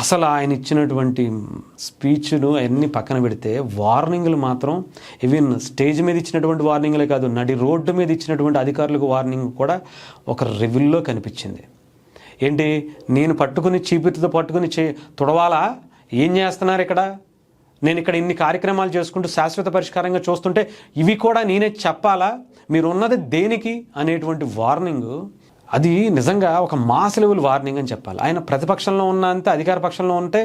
అసలు ఆయన ఇచ్చినటువంటి స్పీచ్ను అవన్నీ పక్కన పెడితే వార్నింగ్లు మాత్రం ఈవెన్ స్టేజ్ మీద ఇచ్చినటువంటి వార్నింగ్లే కాదు, నడి రోడ్డు మీద ఇచ్చినటువంటి అధికారులకు వార్నింగ్ కూడా ఒక రెవిల్లో కనిపించింది. ఏంటి, నేను పట్టుకుని చీపిరితో పట్టుకుని తుడవాలా, ఏం చేస్తున్నారు ఇక్కడ, నేను ఇక్కడ ఇన్ని కార్యక్రమాలు చేసుకుంటూ శాశ్వత పరిష్కారంగా చూస్తుంటే ఇవి కూడా నేనే చెప్పాలా, మీరు ఉన్నది దేనికి అనేటువంటి వార్నింగ్. అది నిజంగా ఒక మాస్ లెవెల్ వార్నింగ్ అని చెప్పాలి. ఆయన ప్రతిపక్షంలో ఉన్నంత అధికార పక్షంలో ఉంటే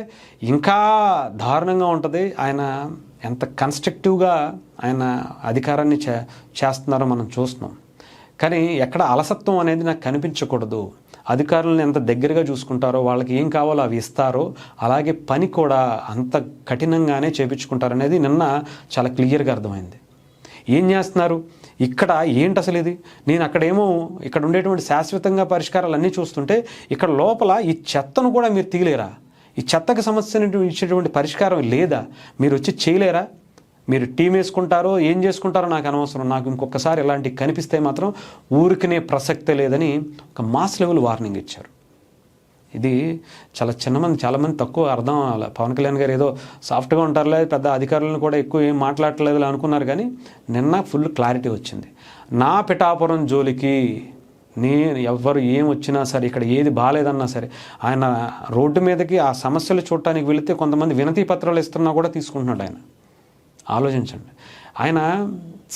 ఇంకా దారుణంగా ఉంటుంది. ఆయన ఎంత కన్స్ట్రక్టివ్గా ఆయన అధికారాన్ని చేస్తున్నారో మనం చూస్తున్నాం. కానీ ఎక్కడ అలసత్వం అనేది నాకు కనిపించకూడదు. అధికారులను ఎంత దగ్గరగా చూసుకుంటారో, వాళ్ళకి ఏం కావాలో అవి ఇస్తారో, అలాగే పని కూడా అంత కఠినంగానే చేపించుకుంటారనేది నిన్న చాలా క్లియర్గా అర్థమైంది. ఏం చేస్తున్నారు ఇక్కడ, ఏంటి అసలు ఇది, నేను అక్కడేమో ఇక్కడ ఉండేటువంటి శాశ్వతంగా పరిష్కారాలు అన్నీ చూస్తుంటే ఇక్కడ లోపల ఈ చెత్తను కూడా మీరు తీయలేరా, ఈ చెత్తకు సమస్యను ఇచ్చేటువంటి పరిష్కారం లేదా, మీరు వచ్చి చేయలేరా, మీరు టీం వేసుకుంటారో ఏం చేసుకుంటారో నాకు అనవసరం, నాకు ఇంకొకసారి ఇలాంటివి కనిపిస్తే మాత్రం ఊరికనే ప్రసక్తే లేదని ఒక మాస్ లెవెల్ వార్నింగ్ ఇచ్చారు. ఇది చాలామంది తక్కువ అర్థం అవ్వాలి. పవన్ కళ్యాణ్ గారు ఏదో సాఫ్ట్గా ఉంటారులే, పెద్ద అధికారులను కూడా ఎక్కువ ఏం మాట్లాడట్లేదు అనుకున్నారు. కానీ నిన్న ఫుల్ క్లారిటీ వచ్చింది. నా పిఠాపురం జోలికి నేను ఎవరు ఏం వచ్చినా సరే, ఇక్కడ ఏది బాగాలేదన్నా సరే, ఆయన రోడ్డు మీదకి ఆ సమస్యలు చూడటానికి వెళితే కొంతమంది వినతి పత్రాలు ఇస్తున్నా కూడా తీసుకుంటున్నాడు. ఆయన ఆలోచించండి, ఆయన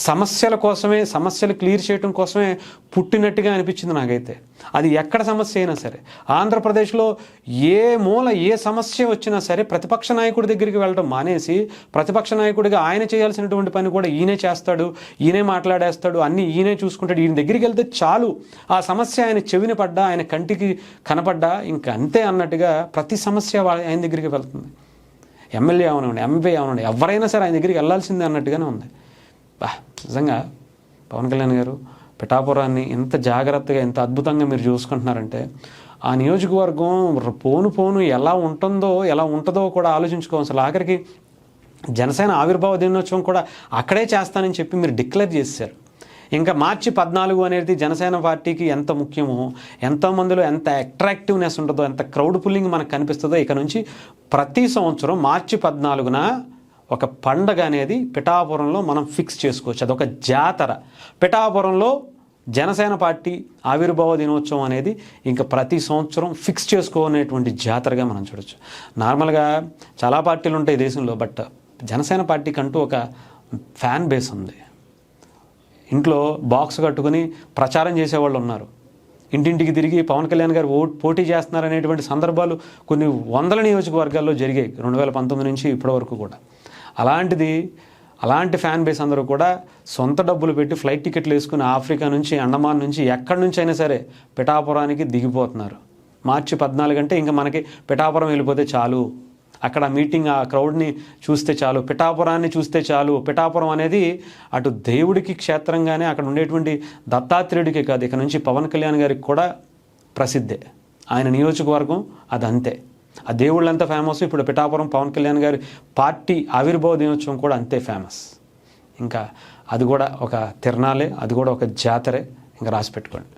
సమస్యల కోసమే, సమస్యలు క్లియర్ చేయడం కోసమే పుట్టినట్టుగా అనిపించింది నాకైతే. అది ఎక్కడ సమస్య అయినా సరే, ఆంధ్రప్రదేశ్లో ఏ మూల ఏ సమస్య వచ్చినా సరే ప్రతిపక్ష నాయకుడి దగ్గరికి వెళ్ళడం మానేసి, ప్రతిపక్ష నాయకుడిగా ఆయన చేయాల్సినటువంటి పని కూడా ఈయనే చేస్తాడు, ఈయనే మాట్లాడేస్తాడు, అన్నీ ఈయనే చూసుకుంటాడు, ఈయన దగ్గరికి వెళ్తే చాలు ఆ సమస్య ఆయన చెవిని పడ్డా, ఆయన కంటికి కనపడ్డా ఇంక అంతే అన్నట్టుగా ప్రతి సమస్య ఆయన దగ్గరికి వెళ్తుంది. ఎమ్మెల్యే అవనండి, ఎంపీ అవనండి, ఎవరైనా సరే ఆయన దగ్గరికి వెళ్ళాల్సిందే అన్నట్టుగానే ఉంది. నిజంగా పవన్ కళ్యాణ్ గారు పిఠాపురాన్ని ఎంత జాగ్రత్తగా, ఎంత అద్భుతంగా మీరు చూసుకుంటున్నారంటే, ఆ నియోజకవర్గం పోను ఎలా ఉంటుందో కూడా ఆలోచించుకోవాలి. అసలు ఆఖరికి జనసేన ఆవిర్భావ దినోత్సవం కూడా అక్కడే చేస్తానని చెప్పి మీరు డిక్లేర్ చేశారు. ఇంకా మార్చి 14 అనేది జనసేన పార్టీకి ఎంత ముఖ్యమో, ఎంతోమందిలో ఎంత అట్రాక్టివ్నెస్ ఉంటుందో, ఎంత క్రౌడ్ పుల్లింగ్ మనకు కనిపిస్తుందో, ఇక నుంచి ప్రతి సంవత్సరం మార్చి 14న ఒక పండగ అనేది పిఠాపురంలో మనం ఫిక్స్ చేసుకోవచ్చు. అదొక జాతర. పిఠాపురంలో జనసేన పార్టీ ఆవిర్భావ దినోత్సవం అనేది ఇంకా ప్రతి సంవత్సరం ఫిక్స్ చేసుకోనేటువంటి జాతరగా మనం చూడొచ్చు. నార్మల్గా చాలా పార్టీలు ఉంటాయి దేశంలో, బట్ జనసేన పార్టీకి అంటూ ఒక ఫ్యాన్ బేస్ ఉంది. ఇంట్లో బాక్స్ కట్టుకుని ప్రచారం చేసేవాళ్ళు ఉన్నారు. ఇంటింటికి తిరిగి పవన్ కళ్యాణ్ గారు పోటీ చేస్తున్నారనేటువంటి సందర్భాలు కొన్ని వందల నియోజకవర్గాల్లో జరిగాయి 2019 నుంచి ఇప్పటి వరకు కూడా. అలాంటి ఫ్యాన్ బేస్ అందరూ కూడా సొంత డబ్బులు పెట్టి ఫ్లైట్ టికెట్లు వేసుకుని ఆఫ్రికా నుంచి, అండమాన్ నుంచి, ఎక్కడి నుంచి అయినా సరే పిఠాపురానికి దిగిపోతున్నారు. మార్చి 14 అంటే ఇంకా మనకి పిఠాపురం వెళ్ళిపోతే చాలు, అక్కడ మీటింగ్, ఆ క్రౌడ్ని చూస్తే చాలు, పిఠాపురాన్ని చూస్తే చాలు. పిఠాపురం అనేది అటు దేవుడికి క్షేత్రంగానే, అక్కడ ఉండేటువంటి దత్తాత్రేయుడికి కాదు, ఇక నుంచి పవన్ కళ్యాణ్ గారికి కూడా ప్రసిద్ధే. ఆయన నియోజకవర్గం అది అంతే. ఆ దేవుళ్ళు ఎంత ఫేమస్, ఇప్పుడు పిఠాపురం పవన్ కళ్యాణ్ గారి పార్టీ ఆవిర్భావ దినోత్సవం కూడా అంతే ఫేమస్. ఇంకా అది కూడా ఒక తిరణాలే, అది కూడా ఒక జాతరే. ఇంకా రాసి పెట్టుకోండి.